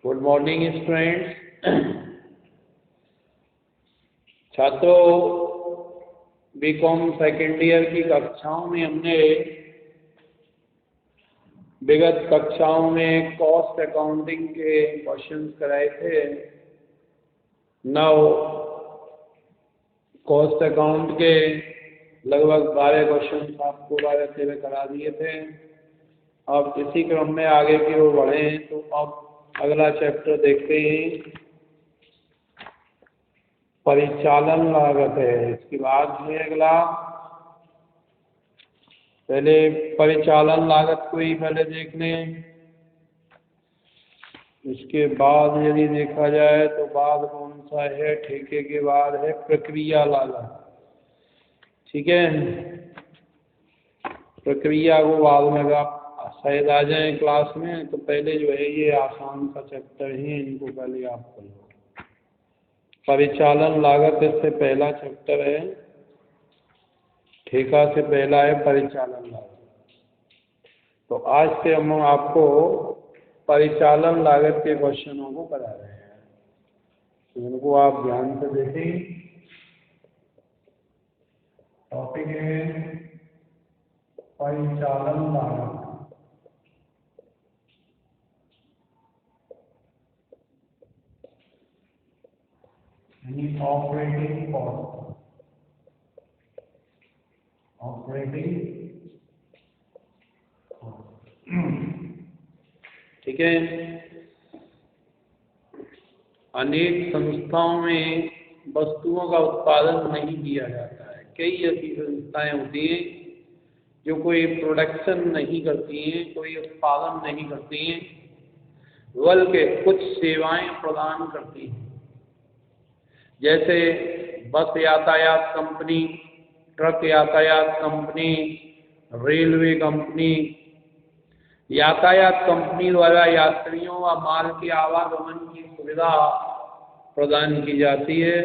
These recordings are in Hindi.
Good morning students. छात्रों, बीकॉम सेकेंड ईयर की कक्षाओं में हमने विगत कक्षाओं में कॉस्ट अकाउंटिंग के क्वेश्चंस कराए थे। नाउ कॉस्ट अकाउंट के लगभग 12 क्वेश्चन आपको 12 करा दिए थे। अब इसी क्रम में आगे की ओर बढ़े तो अब अगला चैप्टर देखते हैं। परिचालन लागत है, इसके बाद है अगला। पहले परिचालन लागत को ही पहले देख लें, इसके बाद यदि देखा जाए तो बाद कौन सा है, ठेके के बाद है प्रक्रिया लागत। ठीक है, प्रक्रिया को बाद में आप शायद आ जाए क्लास में, तो पहले जो है ये आसान सा चैप्टर है, इनको पहले आप कर लो। परिचालन लागत इससे पहला चैप्टर है, ठेका से पहला है परिचालन लागत। तो आज से हम आपको परिचालन लागत के क्वेश्चनों को करा रहे हैं, तो इनको आप ध्यान से देखें। टॉपिक है परिचालन लागत। Operating cost, operating. ठीक है, अनेक संस्थाओं में वस्तुओं का उत्पादन नहीं किया जाता है। कई ऐसी संस्थाएं होती हैं जो कोई प्रोडक्शन नहीं करती हैं, कोई उत्पादन नहीं करती हैं, बल्कि कुछ सेवाएं प्रदान करती हैं। जैसे बस यातायात कंपनी, ट्रक यातायात कंपनी, रेलवे कंपनी। यातायात कंपनी द्वारा यात्रियों व माल के आवागमन की सुविधा प्रदान की जाती है।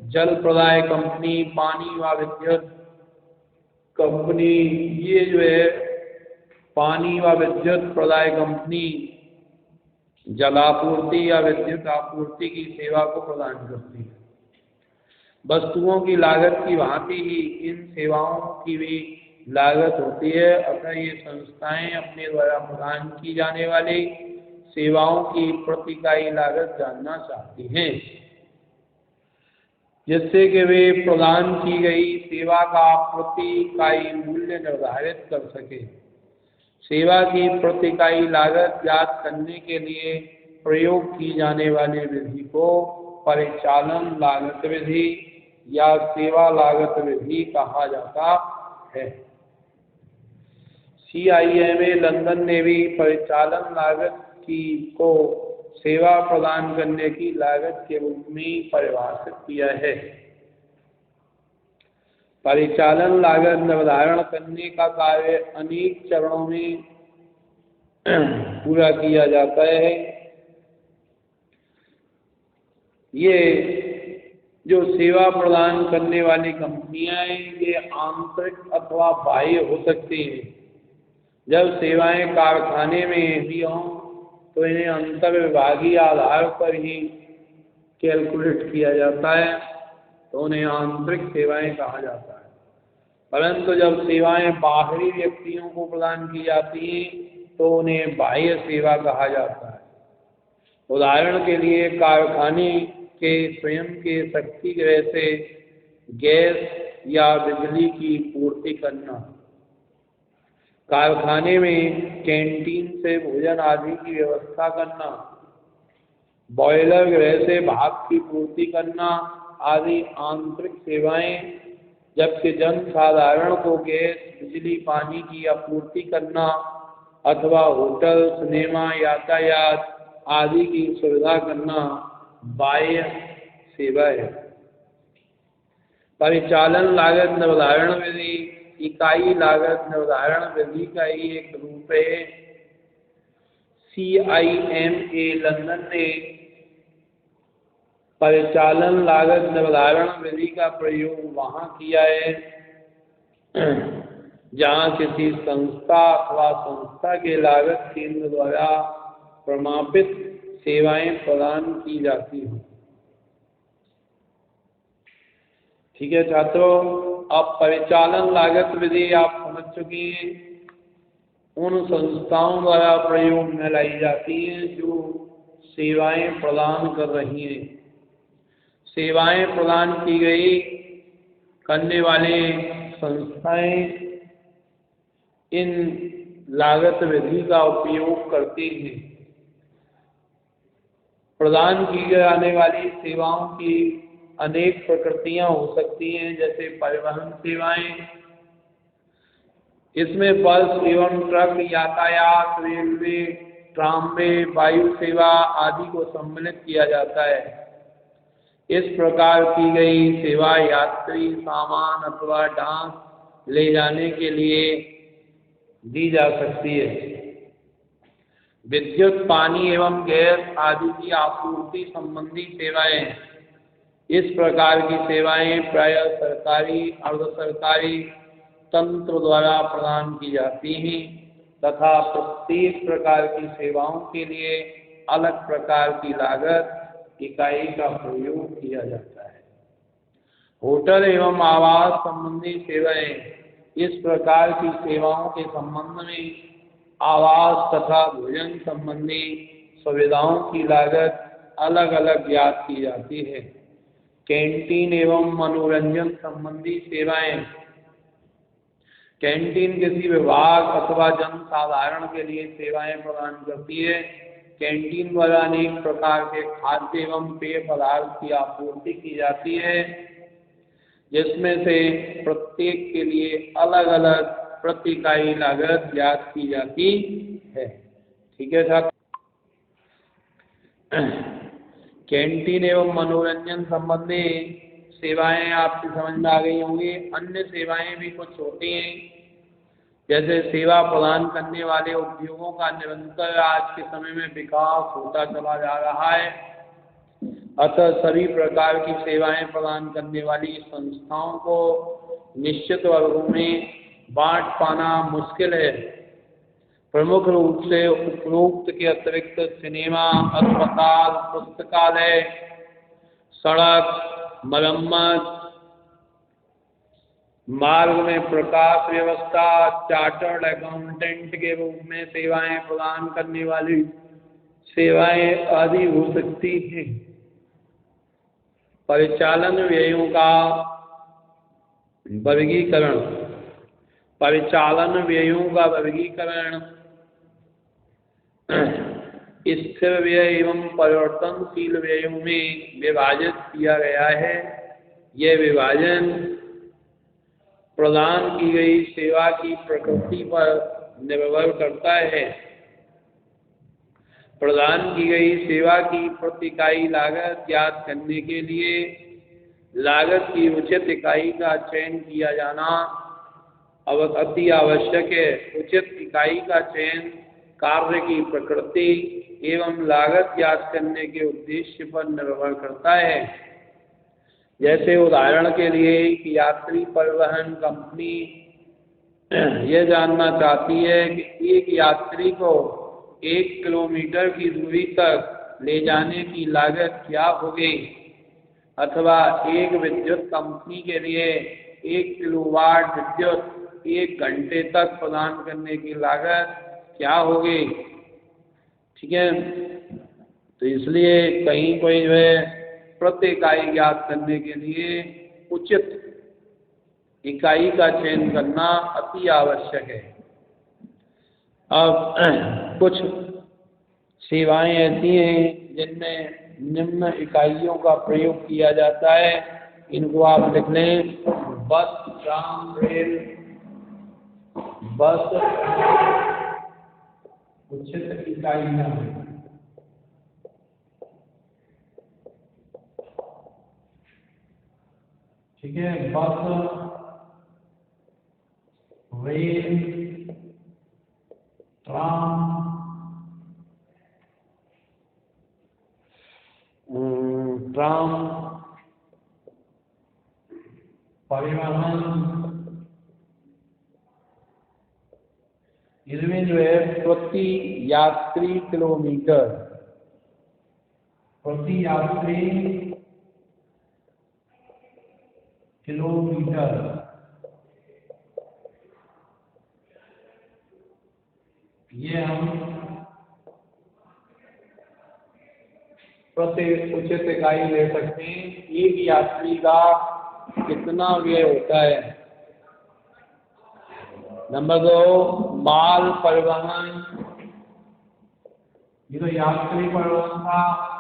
जल प्रदाय कंपनी, पानी व विद्युत कंपनी, ये जो है पानी व विद्युत प्रदाय कंपनी जलापूर्ति या विद्युत आपूर्ति की सेवा को प्रदान करती है। वस्तुओं की लागत की भांति ही इन सेवाओं की भी लागत होती है। अतः ये संस्थाएं अपने द्वारा प्रदान की जाने वाली सेवाओं की प्रति इकाई लागत जानना चाहती हैं, जिससे कि वे प्रदान की गई सेवा का प्रति इकाई मूल्य निर्धारित कर सके। सेवा की प्रति इकाई लागत ज्ञात करने के लिए प्रयोग की जाने वाली विधि को परिचालन लागत विधि या सेवा लागत विधि कहा जाता है। CIMA लंदन ने भी परिचालन लागत को सेवा प्रदान करने की लागत के रूप में परिभाषित किया है। परिचालन लागत निर्धारण करने का कार्य अनेक चरणों में पूरा किया जाता है। ये जो सेवा प्रदान करने वाली कंपनियां हैं, ये आंतरिक अथवा बाह्य हो सकती हैं। जब सेवाएं कारखाने में भी हों तो इन्हें अंतर विभागीय आधार पर ही कैलकुलेट किया जाता है, तो उन्हें आंतरिक सेवाएं कहा जाता है। परंतु जब सेवाएं बाहरी व्यक्तियों को प्रदान की जाती हैं तो उन्हें बाह्य सेवा कहा जाता है। उदाहरण के लिए कारखाने के स्वयं के शक्ति गृह से गैस या बिजली की पूर्ति करना, कारखाने में कैंटीन से भोजन आदि की व्यवस्था करना, बॉयलर गृह से भाप की पूर्ति करना आदि आंतरिक सेवाएं, जबकि जन साधारण को गैस, बिजली, पानी की आपूर्ति करना अथवा होटल, सिनेमा, यातायात आदि की सुविधा करना बाह्य सेवा है। परिचालन लागत निर्धारण विधि इकाई लागत निर्धारण विधि का ही एक रूप है। CIMA लंदन ने परिचालन लागत निर्धारण विधि का प्रयोग वहाँ किया है जहाँ किसी संस्था अथवा संस्था के लागत केंद्र द्वारा प्रमापित सेवाएं प्रदान की जाती हैं। ठीक है छात्रों, अब परिचालन लागत विधि आप समझ चुकी हैं। उन संस्थाओं द्वारा प्रयोग में लाई जाती हैं जो सेवाएं प्रदान कर रही हैं। सेवाएं प्रदान की गई करने वाले संस्थाएं इन लागत विधि का उपयोग करती हैं। प्रदान की जाने वाली सेवाओं की अनेक प्रकृतियां हो सकती हैं, जैसे परिवहन सेवाएं। इसमें बस एवं ट्रक, यातायात, रेलवे, ट्रामवे, वायु सेवा आदि को सम्मिलित किया जाता है। इस प्रकार की गई सेवा यात्री सामान अथवा डाक ले जाने के लिए दी जा सकती है। विद्युत, पानी एवं गैस आदि की आपूर्ति संबंधी सेवाएं। इस प्रकार की सेवाएं प्रायः सरकारी, अर्ध सरकारी तंत्र द्वारा प्रदान की जाती हैं तथा प्रत्येक प्रकार की सेवाओं के लिए अलग प्रकार की लागत इकाई का प्रयोग किया जाता है। होटल एवं आवास संबंधी सेवाएं। इस प्रकार की सेवाओं के संबंध में आवास तथा भोजन संबंधी सुविधाओं की लागत अलग अलग ज्ञात की जाती है। कैंटीन एवं मनोरंजन संबंधी सेवाएं। कैंटीन किसी विभाग अथवा जनसाधारण के लिए सेवाएं प्रदान करती है। कैंटीन द्वारा अनेक प्रकार के खाद्य एवं पेय पदार्थ की आपूर्ति की जाती है, जिसमें से प्रत्येक के लिए अलग अलग प्रति इकाई लागत ज्ञात की जाती है। ठीक है साहब। कैंटीन एवं मनोरंजन संबंधी सेवाएं आपकी समझ में आ गई होंगी। अन्य सेवाएं भी कुछ होती हैं, जैसे सेवा प्रदान करने वाले उद्योगों का निरंतर आज के समय में विकास होता चला जा रहा है। अतः सभी प्रकार की सेवाएं प्रदान करने वाली संस्थाओं को निश्चित वर्गों में बांट पाना मुश्किल है। प्रमुख रूप से उपरोक्त के अतिरिक्त सिनेमा, अस्पताल, पुस्तकालय, सड़क मरम्मत, मार्ग में प्रकाश व्यवस्था, चार्टर्ड अकाउंटेंट के रूप में सेवाएं प्रदान करने वाली सेवाएं आदि हो सकती हैं। परिचालन व्ययों का वर्गीकरण। परिचालन व्ययों का वर्गीकरण स्थिर व्यय एवं परिवर्तनशील व्ययों में विभाजित किया गया है। यह विभाजन प्रदान की गई सेवा की प्रकृति पर निर्भर करता है। प्रदान की गई सेवा की प्रति इकाई लागत ज्ञात करने के लिए लागत की उचित इकाई का चयन किया जाना अति आवश्यक है। उचित इकाई का चयन कार्य की प्रकृति एवं लागत ज्ञात करने के उद्देश्य पर निर्भर करता है। जैसे उदाहरण के लिए कि यात्री परिवहन कंपनी यह जानना चाहती है कि एक यात्री को 1 किलोमीटर की दूरी तक ले जाने की लागत क्या होगी, अथवा एक विद्युत कंपनी के लिए 1 किलोवाट विद्युत 1 घंटे तक प्रदान करने की लागत क्या होगी। ठीक है, तो इसलिए कहीं कोई जो है प्रति इकाई ज्ञात करने के लिए उचित इकाई का चयन करना अति आवश्यक है। अब कुछ सेवाएं ऐसी हैं जिनमें निम्न इकाइयों का प्रयोग किया जाता है, इनको आप लिख लें। बस, ट्राम, रेल। बस उचित इकाइयां। ठीक है, बस, रेल, ट्राम, परिवहन, इसमें जो है प्रति यात्री किलोमीटर प्रति यात्री किलोमीटर। ये हम प्रति उचित इकाई ले सकते हैं। एक यात्री का कितना व्यय होता है। नंबर 2, माल परिवहन। ये तो यात्री परिवहन था।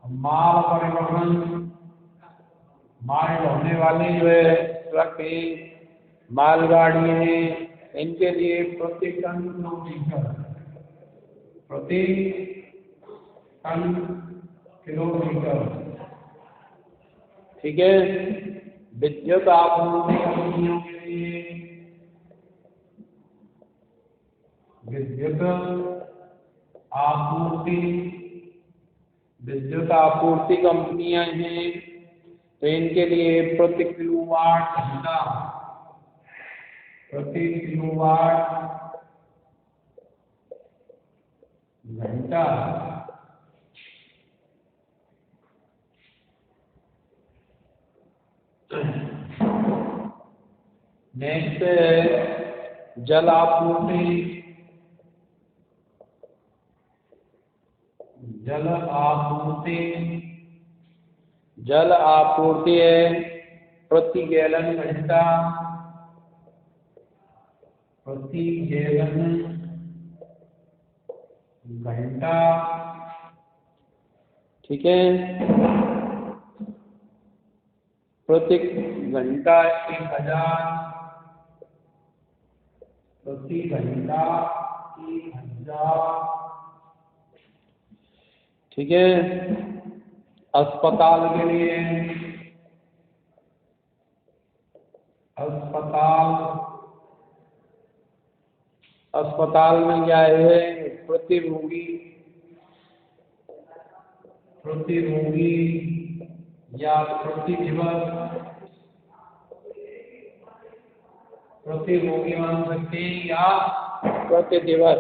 माल परिवहन, माल ढोने वाले जो है ट्रक है, मालगाड़ी है, इनके लिए प्रति टन किलोमीटर, प्रति टन किलोमीटर। ठीक है। विद्युत आपूर्ति कंपनियों के लिए, विद्युत आपूर्ति कंपनियां हैं, तो इनके लिए प्रति किलोवाट घंटा, प्रति किलोवाट घंटा। नेक्स्ट है जल आपूर्ति। जल आपूर्ति है प्रति गैलन घंटा, प्रति गैलन घंटा। ठीक है। प्रति घंटा 1000, प्रति घंटा 1000। ठीक है। अस्पताल के लिए, अस्पताल में क्या है, प्रति रोगी या प्रति दिवस, प्रति रोगी मान सकते हैं या प्रति दिवस।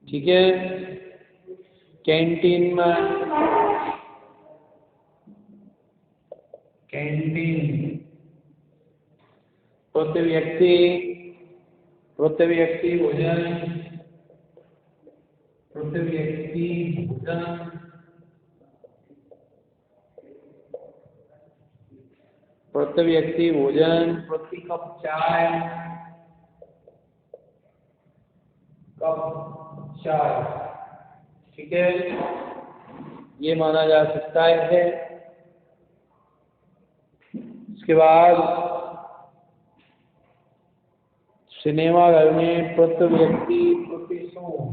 ठीक है। कैंटीन प्रति व्यक्ति भोजन, प्रति व्यक्ति भोजन, प्रति कप चाय, ठीक है, ये माना जा सकता है। इसके बाद सिनेमा घर में प्रति व्यक्ति प्रति शो,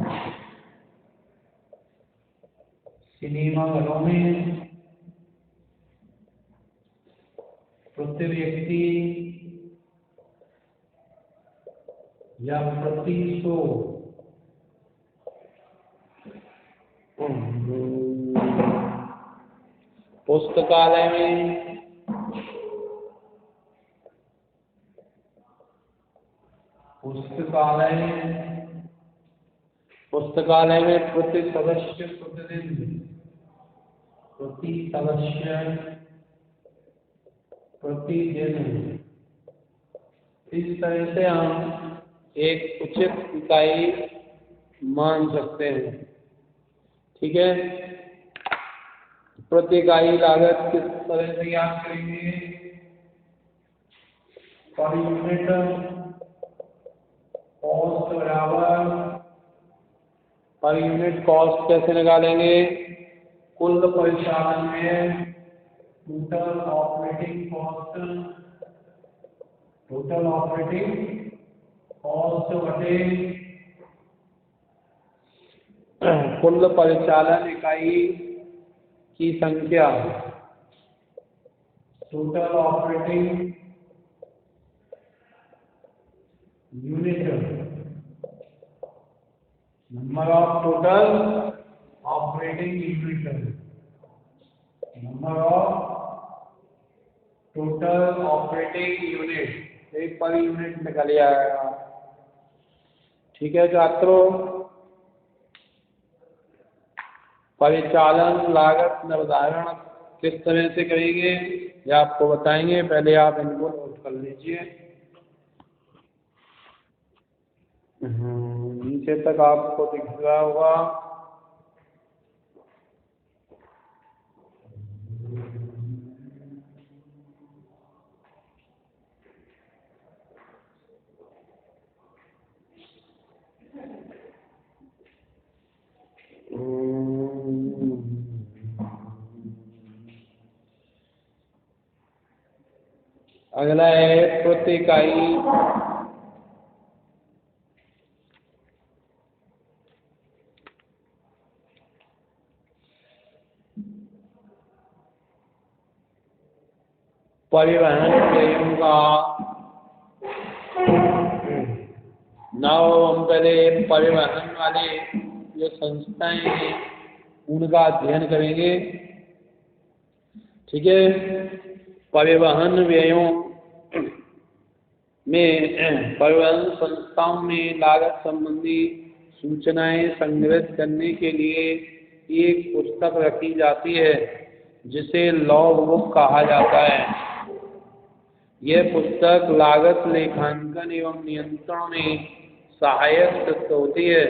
सिनेमा घरों में प्रति व्यक्ति या प्रति शो। पुस्तकालय में प्रति सदस्य प्रतिदिन, प्रतिदिन। इस तरह से हम एक उचित इकाई मान सकते हैं। ठीक है। प्रति इकाई लागत किस तरह से ज्ञात करेंगे। पर यूनिट कॉस्ट बराबर, पर यूनिट कॉस्ट कैसे निकालेंगे, कुल परिचालन में टोटल ऑपरेटिंग कॉस्ट बटे कुल परिचालन इकाई की संख्या, total operating unit, number of total operating unit, number of total operating unit, एक पर यूनिट निकल आएगा। ठीक है छात्रों। परिचालन लागत निर्धारण किस तरह से करेंगे ये आपको बताएंगे। पहले आप इनको नोट कर लीजिए। नीचे तक आपको दिख रहा होगा। अगला है प्रति इकाई परिवहन व्ययों का। नाउ हम पहले परिवहन वाले जो संस्थाएं हैं उनका अध्ययन करेंगे। ठीक है, परिवहन व्ययों में परिवहन संस्थाओं में लागत संबंधी सूचनाएं संग्रहित करने के लिए एक पुस्तक रखी जाती है जिसे लॉग बुक कहा जाता है। यह पुस्तक लागत लेखांकन एवं नियंत्रण में सहायक सिद्ध होती है।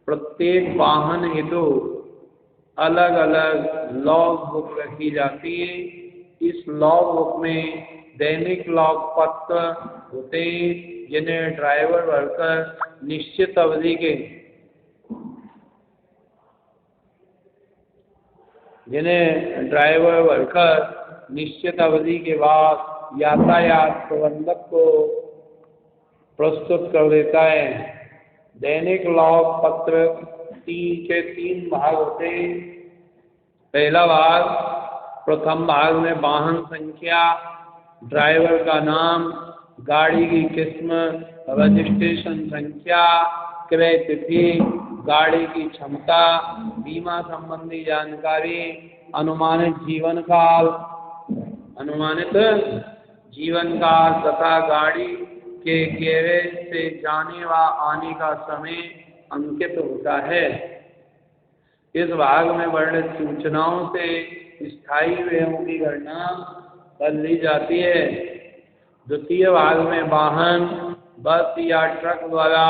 प्रत्येक वाहन हेतु अलग अलग लॉग बुक रखी जाती है। इस लॉग बुक में दैनिक लॉग पत्र होते हैं जिन्हें ड्राइवर भरकर निश्चित अवधि के बाद यातायात प्रबंधक को प्रस्तुत कर देता है। दैनिक लॉग पत्र के 3 भाग होते हैं। पहला भाग, प्रथम भाग में वाहन संख्या, ड्राइवर का नाम, गाड़ी की किस्म, रजिस्ट्रेशन संख्या, क्रय तिथि, गाड़ी की क्षमता, बीमा संबंधी जानकारी, अनुमानित जीवन काल तथा गाड़ी के गैरेज से जाने व आने का समय अंकित होता है। इस भाग में वर्णित सूचनाओं से स्थायी व्ययों की गणना कर ली जाती है। द्वितीय भाग में वाहन, बस या ट्रक द्वारा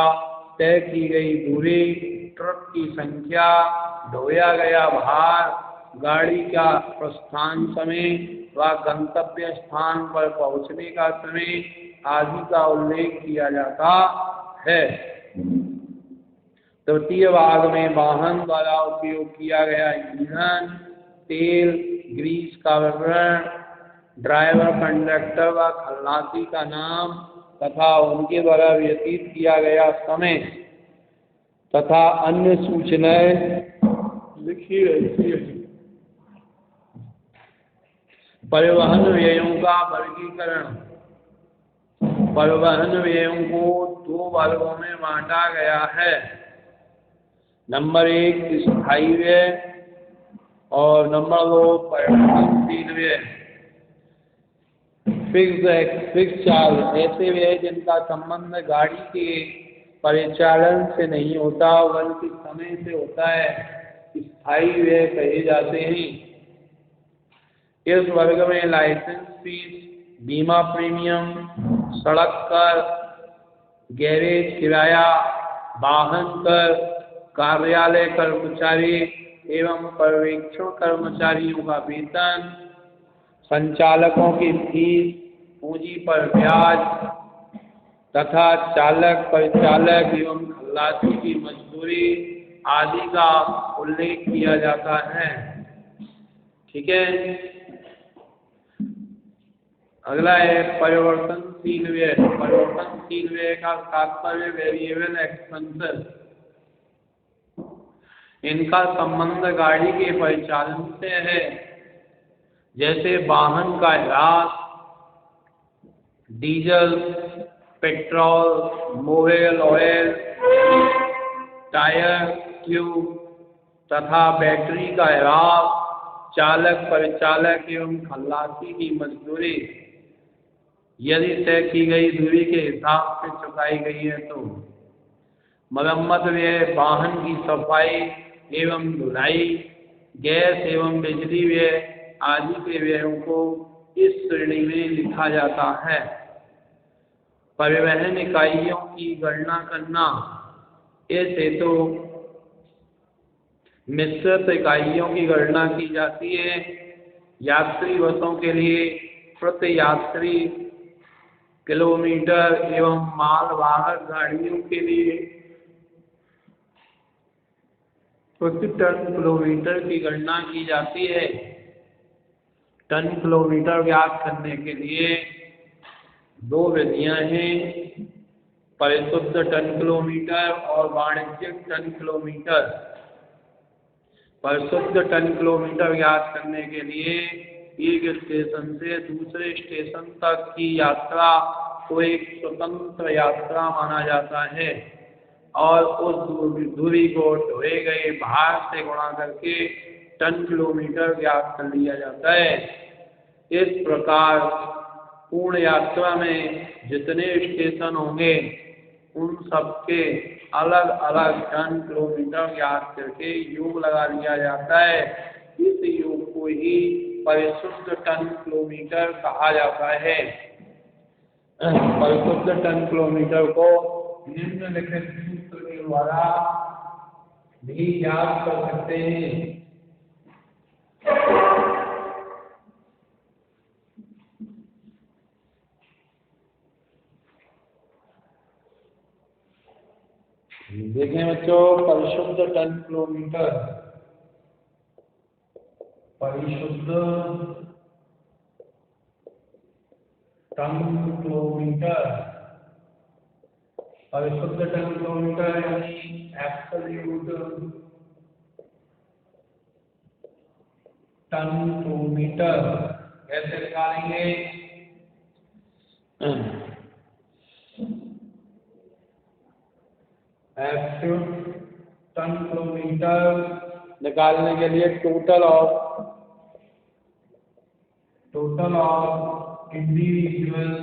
तय की गई दूरी, ट्रक की संख्या, ढोया गया भार, गाड़ी का प्रस्थान समय व गंतव्य स्थान पर पहुंचने का समय आदि का उल्लेख किया जाता है। तृतीय भाग में वाहन द्वारा उपयोग किया गया ईंधन, तेल, ग्रीस का विवरण, ड्राइवर, कंडक्टर व खलासी का नाम तथा उनके द्वारा व्यतीत किया गया समय तथा अन्य सूचनाएं लिखी रहती है। परिवहन व्ययों का वर्गीकरण। परिवहन व्ययों को 2 वर्गों में बांटा गया है। नंबर 1 स्थायी व्यय और नंबर 2 परिवर्तनशील व्यय। फिक्स चार्ज ऐसे व्यय जिनका संबंध गाड़ी के परिचालन से नहीं होता बल्कि समय से होता है, स्थायी व्यय कहे जाते हैं। इस वर्ग में लाइसेंस फीस, बीमा प्रीमियम, सड़क कर, गैरेज किराया, वाहन कर, कार्यालय कर्मचारी एवं पर्यवेक्षण कर्मचारियों का वेतन, संचालकों की फीस, पूंजी पर ब्याज तथा चालक, परिचालक एवं खलासी की मजदूरी आदि का उल्लेख किया जाता है। ठीक है, अगला है परिवर्तनशील व्यय। परिवर्तनशील व्यय का तात्पर्य वेरिएबल एक्सपेंसेस। इनका संबंध गाड़ी के परिचालन से है, जैसे वाहन का ह्रास, diesel, petrol, Mobil oil, tyre tube तथा बैटरी का ह्रास, चालक, परिचालक एवं खलासी की मजदूरी यदि तय की गई दूरी के हिसाब से चुकाई गई है तो। मरम्मत व्यय वाहन की सफाई, एवं धुलाई, गैस एवं बिजली व्यय आदि के व्ययों को इस श्रेणी में लिखा जाता है। परिवहन इकाइयों की गणना करना, ऐसे तो मिश्रित इकाइयों की गणना की जाती है। यात्री बसों के लिए प्रति यात्री किलोमीटर एवं मालवाहक गाड़ियों के लिए प्रति टन किलोमीटर की गणना की जाती है। टन किलोमीटर ज्ञात करने के लिए दो विधियां हैं, परिशुद्ध टन किलोमीटर और वाणिज्यिक टन किलोमीटर। परिशुद्ध टन किलोमीटर ज्ञात करने के लिए एक स्टेशन से दूसरे स्टेशन तक की यात्रा को एक स्वतंत्र यात्रा माना जाता है और उस दूरी को ढोए गए भार से गुणा करके टन किलोमीटर ज्ञात कर लिया जाता है। इस प्रकार पूर्ण यात्रा में जितने स्टेशन होंगे उन सबके अलग अलग टन किलोमीटर ज्ञात करके योग लगा लिया जाता है। इस योग को ही परिशुद्ध टन किलोमीटर कहा जाता है। परिशुद्ध टन किलोमीटर को निम्नलिखित सूत्र के द्वारा भी ज्ञात कर सकते हैं। देखें बच्चों, परिशुद्ध टन किलोमीटर, परिशुद्ध टन किलोमीटर, परिशुद्ध टन किलोमीटर यानी एब्सोल्यूट टन किलोमीटर कैसे निकालेंगे? एब्सोल्यूट टन किलोमीटर निकालने के लिए टोटल ऑफ इंडिविजुअल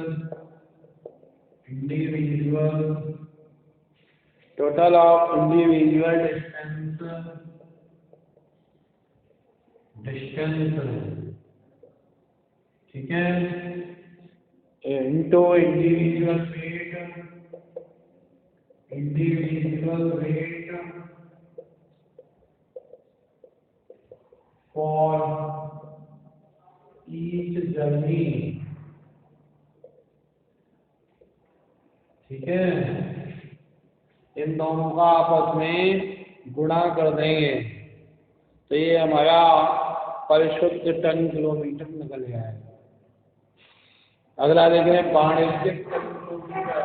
डिस्टेंस, ठीक है, into individual weight for each journey, ठीक है। इन दोनों का आपस में गुणा कर देंगे तो ये हमारा परिशुद्ध टन किलोमीटर निकल जाएगा। अगला देख रहे हैं वाणिज्यिक टन किलोमीटर।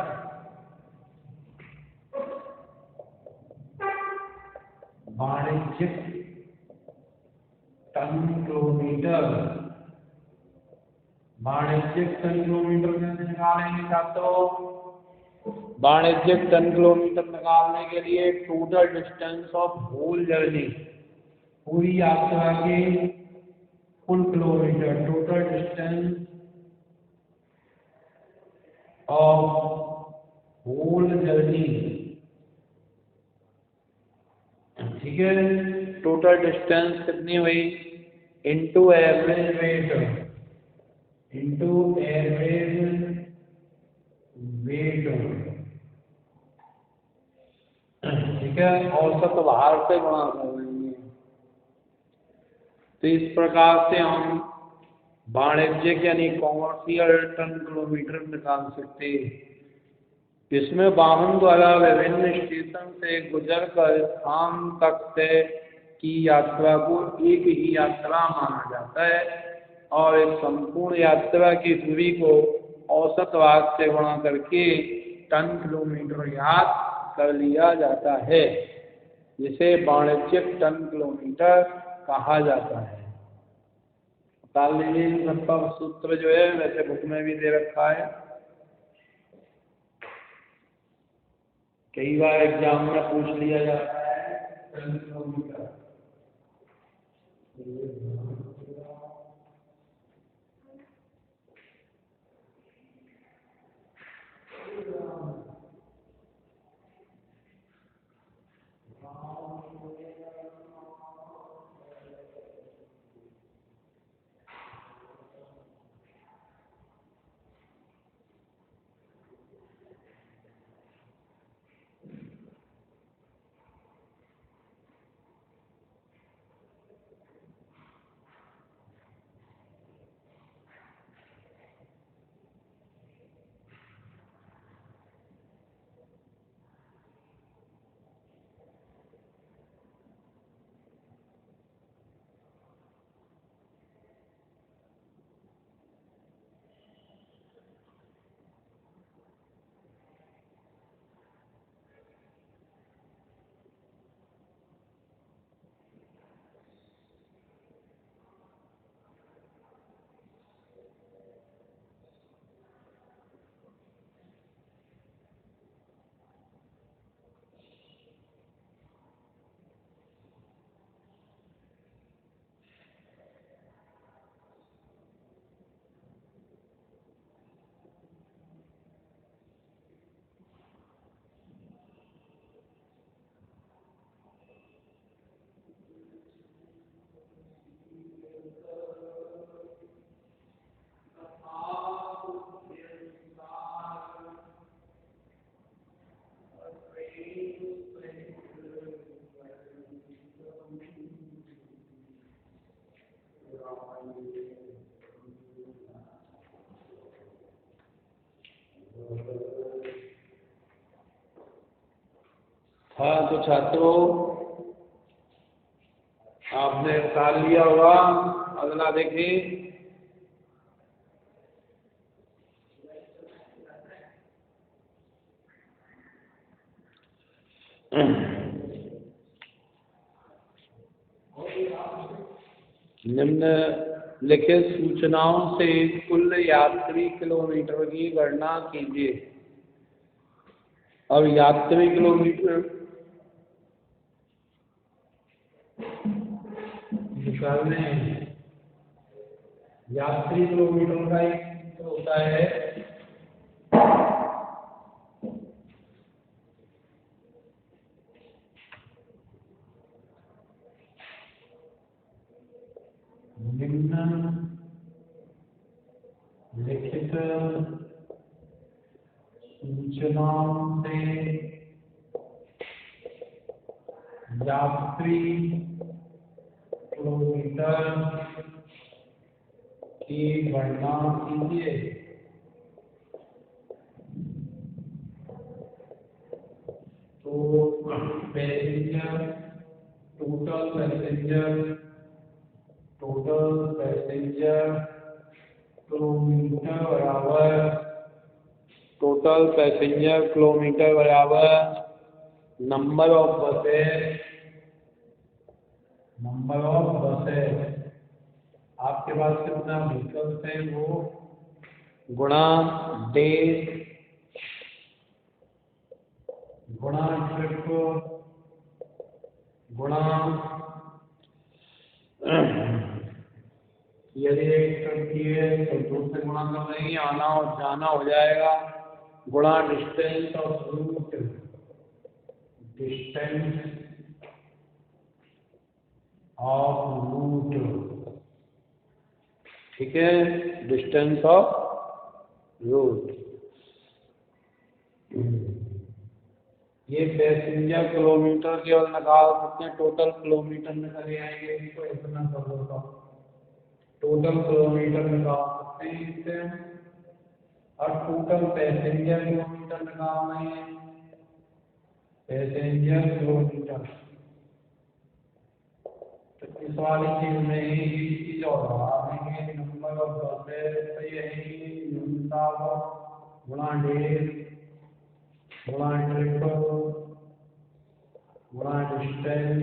वाणिज्यिक टन किलोमीटर, वाणिज्यिक टन किलोमीटर कैसे निकालेंगे छात्रों? वाणिज्यिक टन किलोमीटर निकालने के लिए total distance of whole journey, पूरी यात्रा के कुल kilometre, total distance of whole journey, ठीक है। टोटल डिस्टेंस कितनी हुई? इनटू एवरेज वेट, ठीक है, औसत भार से गुणा कर देंगे। तो इस प्रकार से हम वाणिज्यिक यानी कॉमर्शियल टन किलोमीटर निकाल सकते हैं। इसमें वाहन द्वारा विभिन्न स्टेशन से गुजरकर स्थान तक तय की यात्रा को एक ही यात्रा माना जाता है और इस संपूर्ण यात्रा की दूरी को औसत भाग से गुणा करके टन किलोमीटर ज्ञात कर लिया जाता है, जिसे वाणिज्यिक टन किलोमीटर कहा जाता है। बता लीजिए, सबका सूत्र जो है वैसे बुक में भी दे रखा है, कई बार एग्जाम में पूछ लिया जाता है टन किलोमीटर। हाँ तो छात्रों, आपने उतार लिया होगा। अगला देखिए। निम्नलिखित सूचनाओं से कुल यात्री किलोमीटर की गणना कीजिए। अब यात्री किलोमीटर निकालने हैं। यात्री किलोमीटर का एक सूत्र होता है निम्नलिखित सूचनाओं से यात्री किलोमीटर की गणना कीजिए। तो पैसेंजर, टोटल पैसेंजर किलोमीटर बराबर नंबर ऑफ बसेस आपके पास कितना व्हीकल्स है वो गुणा डेज गुणा ट्रिप गुणा यदि एक ट्रिप की है तो 2 से गुणा कर देंगे, आना और जाना हो जाएगा, गुणा डिस्टेंस ऑफ रूट ठीक है, डिस्टेंस ऑफ रूट। ये पैसेंजर किलोमीटर केवल निकाल सकते हैं, टोटल किलोमीटर निकल आएंगे, इसको इतना कर दो तो टोटल किलोमीटर निकाल सकते हैं इससे। और टोटल पैसेंजर किलोमीटर निकालना है, पैसेंजर किलोमीटर। तो इस वाली चीज में ही चीज और बढ़ाएंगे, नंबर ऑफ बसेस तो यही न्यूनतम गुणा डेज गुणा ट्रिप गुणा डिस्टेंस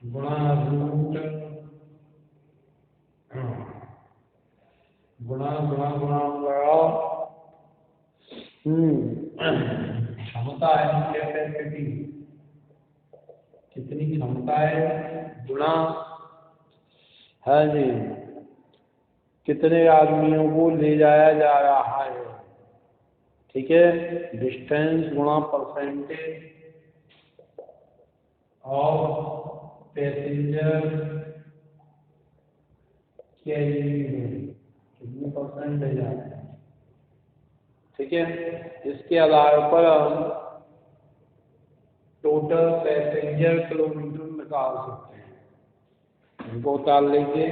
गुणा रूट गुणा गुणा गुणा गुणा क्षमता है, कैपेसिटी कितनी क्षमता है, गुणा है जी कितने आदमियों को ले जाया जा रहा है, ठीक है, डिस्टेंस गुणा परसेंटेज और पैसेंजर कितने परसेंट ले जा रहे हैं, ठीक है। इसके आधार पर हम टोटल पैसेंजर किलोमीटर निकाल सकते हैं। इनको उतार लीजिए।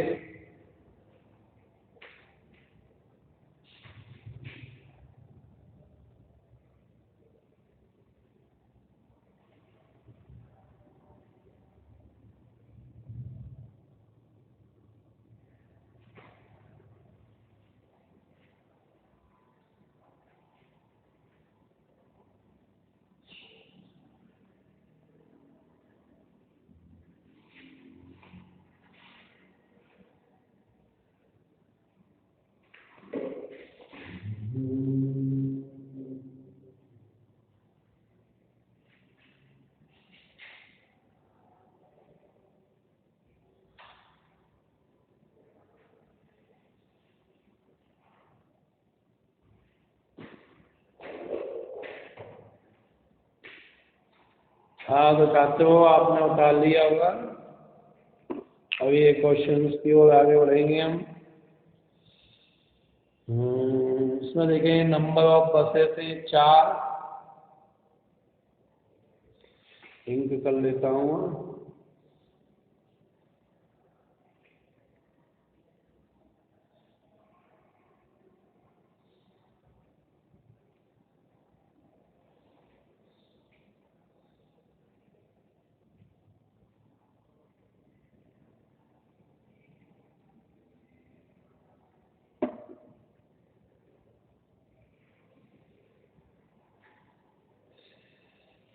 हाँ तो छात्रों, आपने उतार लिया होगा। अभी ये क्वेश्चन की ओर आगे बढ़ेंगे हम। इसमें देखें नंबर ऑफ बसेस है 4, इंक कर लेता हूँ।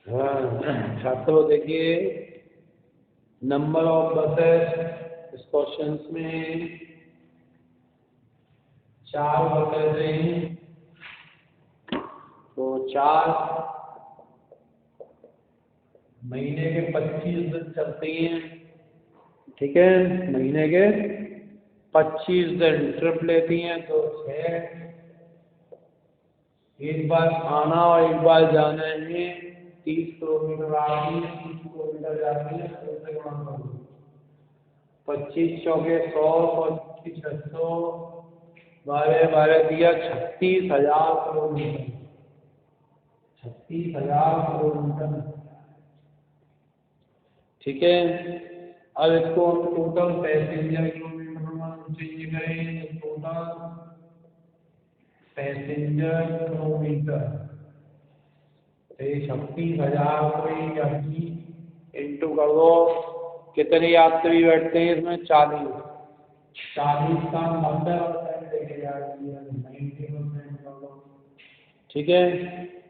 हाँ छात्रों देखिए, नंबर ऑफ बसेस इस क्वेश्चन में 4 बसेस हैं, तो 4 महीने के 25 दिन चलती हैं, ठीक है, महीने के 25 दिन ट्रिप लेती हैं, तो 6, एक बार आना और एक बार जाना है, 30 किलोमीटर आती है, 30 किलोमीटर जाती है, तो उसे गुणा कर दो, 25 चौके 100, 25 600, 12 दिया 36,000 किलोमीटर, 36,000 किलोमीटर, ठीक है। अब इसको हम टोटल पैसेंजर किलोमीटर में चेंज करें, टोटल पैसेंजर किलोमीटर, तो 36,000 को इंटू कर दो, कितने यात्री बैठते हैं इसमें, 40, 40 का 90% लेके जाती है, 90% कर दो, ठीक है।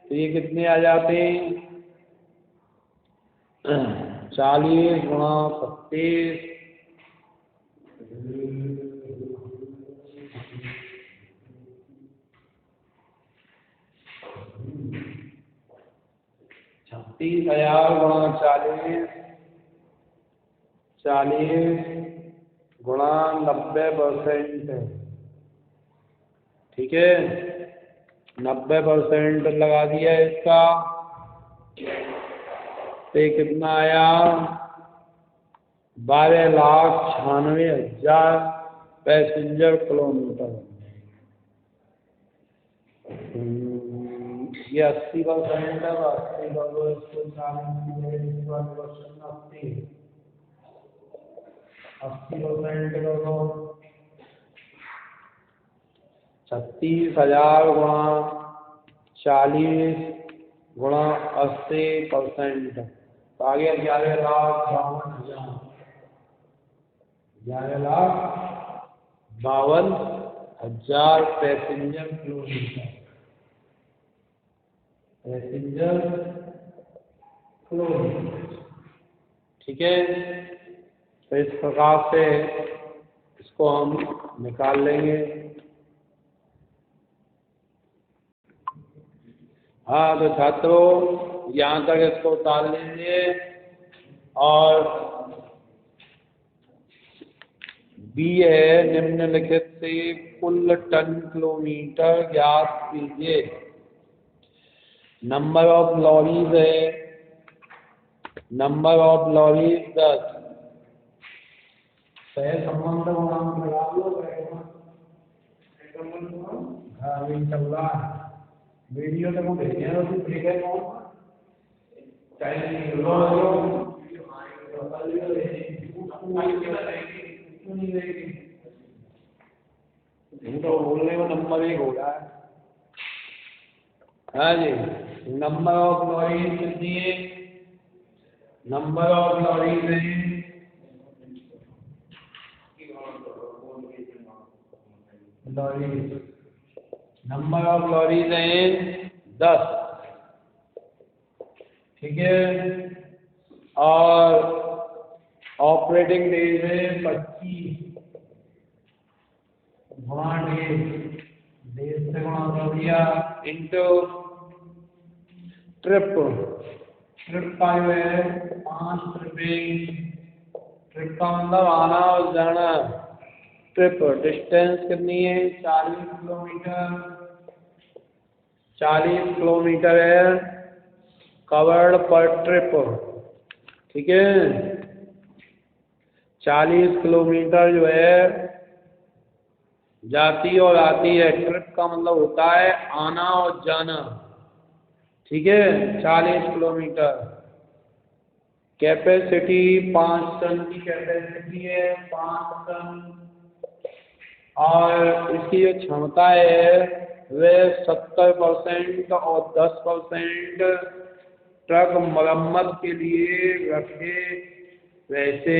तो ये कितने आ जाते हैं, 40 गुणा 36, 36,000 गुणा 40, 40 गुणा 90%, ठीक है, 90% लगा दिया इसका, तो कितना आया, 12,96,000 पैसेंजर किलोमीटर। ये 80% है, 80 का दो, इसको 80% का दो, 36,000 गुणा 40 गुणा 80%, तो आ गया 11,52,000, 11,52,000 पैसेंजर किलोमीटर, पैसेंजर किलोमीटर, ठीक है। तो इस प्रकार से इसको हम निकाल लेंगे। हाँ तो छात्रों यहाँ तक इसको उतार लीजिए, और बी है, निम्नलिखित से कुल टन किलोमीटर ज्ञात कीजिए। नंबर ऑफ लॉरीज है, नंबर ऑफ लॉरीज 10, संबंध गुणांक लगा लो, हाँ यही चल रहा है, वीडियो तक हम भेजे हैं, तो ठीक है कौन चाहिए तो बोलने में नंबर 1 हो रहा है। हाँ जी, नंबर ऑफ लॉरीज कितनी है, नंबर ऑफ लॉरीज है, लॉरीज, नंबर ऑफ लॉरीज हैं 10, ठीक है, और ऑपरेटिंग डेज है 25, गुणा डेज से गुणा कर दिया, इंटू ट्रिप, ट्रिप का जो है 5 ट्रिपिंग, ट्रिप का मतलब आना और जाना, ट्रिप डिस्टेंस कितनी है, 40 किलोमीटर, 40 किलोमीटर है कवर्ड पर ट्रिप, ठीक है, 40 किलोमीटर जो है जाती और आती है, ट्रिप का मतलब होता है आना और जाना, ठीक है, 40 किलोमीटर, कैपेसिटी 5 टन की कैपेसिटी है, 5 टन, और इसकी जो क्षमता है वह 70% और 10% ट्रक मरम्मत के लिए रखे वैसे,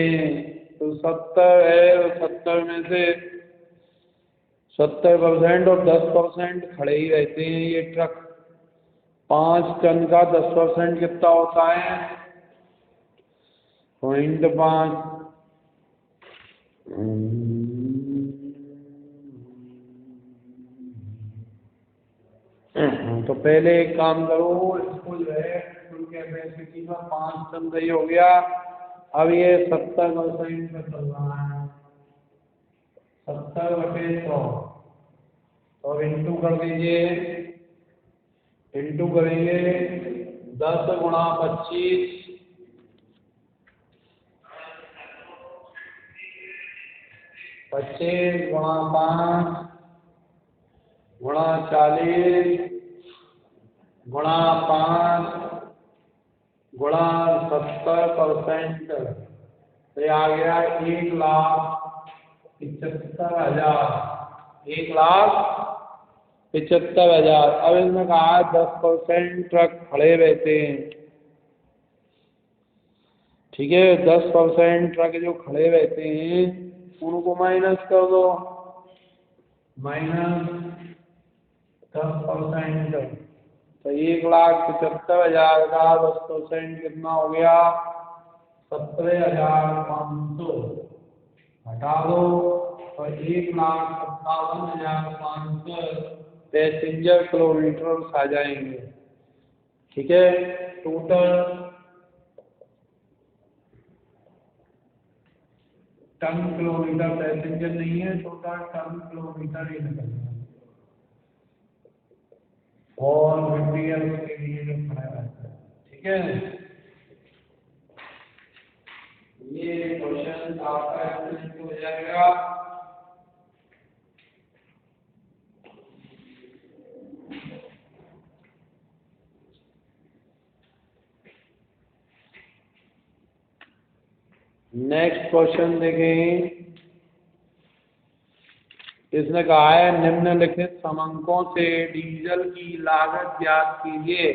तो 70 है, 70 में से 70% और 10% खड़े ही रहते हैं ये ट्रक, 5 टन का 10% कितना होता है? 0.5। तो पहले एक काम करो, इसको जो है फुल कैपेसिटी में 5 टन सही हो गया। अब ये 70% पे चल रहा है, 70/100। और इंटू कर दीजिए, इंटू करेंगे 10 गुणा 25, 25 गुणा 5 गुणा 40 गुणा 5 गुणा 70%। तो ये आ गया 1,75,000। 1,75,000। अब इसमें कहा 10% ट्रक खड़े रहते हैं। ठीक है, 10% ट्रक जो खड़े रहते हैं उनको माइनस कर दो, -10%। तो 1,75,000 का 10% कितना हो गया? 17,500। हटा दो तो 1,57,500 पैसेंजर किलोमीटर आ जाएंगे। ठीक है, टोटल टन किलोमीटर, पैसेंजर नहीं है, टोटल टन किलोमीटर ही निकलना है। और मटेरियल के लिए जो खड़ा रहता है। ठीक है, ये क्वेश्चन आपका हो जाएगा। नेक्स्ट क्वेश्चन देखें। इसने कहा है निम्नलिखित समांकों से डीजल की लागत ज्ञात कीजिए।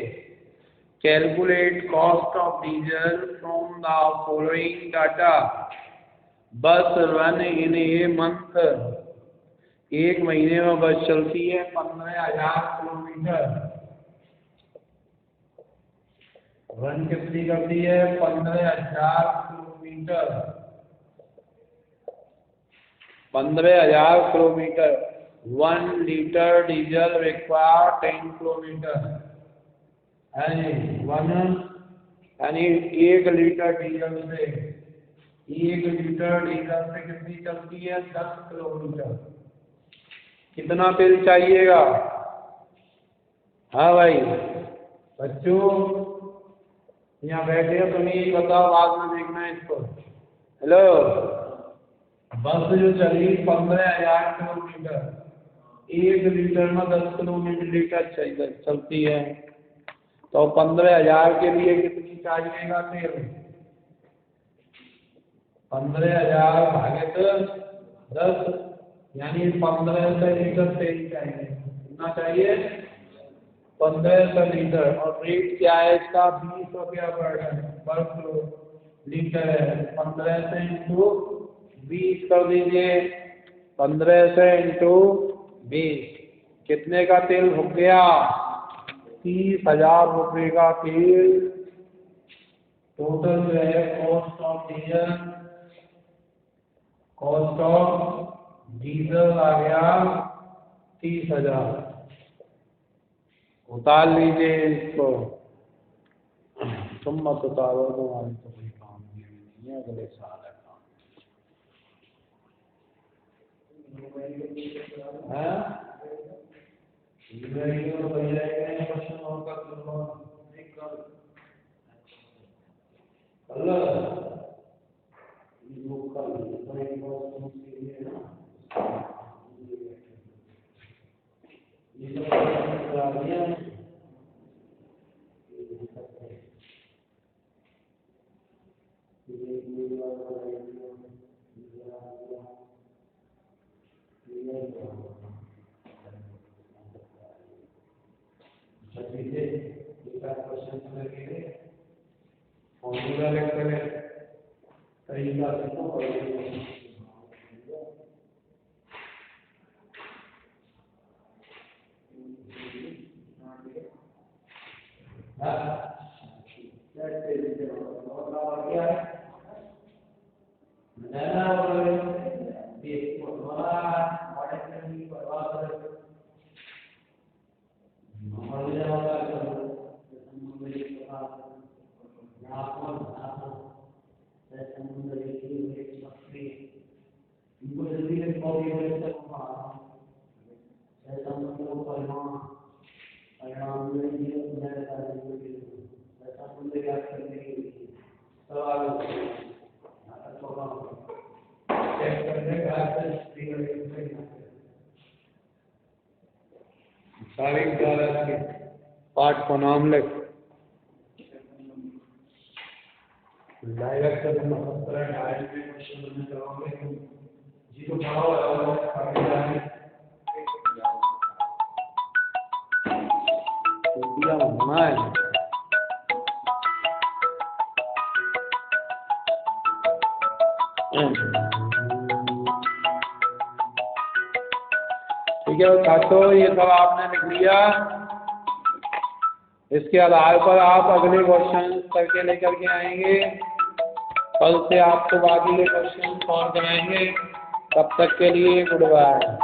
Calculate cost of diesel from the following data. बस रन इन ए मंथ। एक महीने में बस चलती है 15,000 किलोमीटर। रन कितनी करती है? 15,000 kilometre. 15,000 kilometre. 1 litre diesel require 10 kilometre. यानी 1 लीटर डीजल से, 1 लीटर डीजल से कितनी चलती है? 10 किलोमीटर। कितना तेल चाहिएगा? हाँ भाई बच्चों, यहाँ बैठे हो तुम ही बताओ, बाद में देखना है इसको। हेलो, बस जो चली 15,000 किलोमीटर, 1 लीटर में 10 किलोमीटर चलती है। तो 15,000 के लिए कितनी चाहिएगा तेल? 15,000 भागित 10, यानी 1,500 लीटर तेल चाहिए। कितना चाहिए? 1,500 लीटर। और रेट क्या है इसका? 20 रुपया पर लीटर है। 1,500 इंटू 20 कर दीजिए। 1,500 इंटू 20 कितने का तेल हो गया? 30,000 रुपये का तेल। टोटल जो है cost of diesel, cost of diesel आ गया 30,000। उतार लीजिए इसको। तुम मत उतारो, तुम्हारी तो कोई काम नहीं है, अगले साल है काम। हाँ, क्वेश्चन और कर दो। फॉर्मूला लेकर तरीका सीखो। तारीख द्वारा के पाठ को नाम लिख डायरेक्ट जी को होना है। ठीक है छात्रों, ये सब आपने लिख लिया। इसके आधार पर आप अगले क्वेश्चन करके लेकर के आएंगे। कल से आपको बाकी के क्वेश्चन सॉल्व कराएंगे। तब तक के लिए गुड बाय।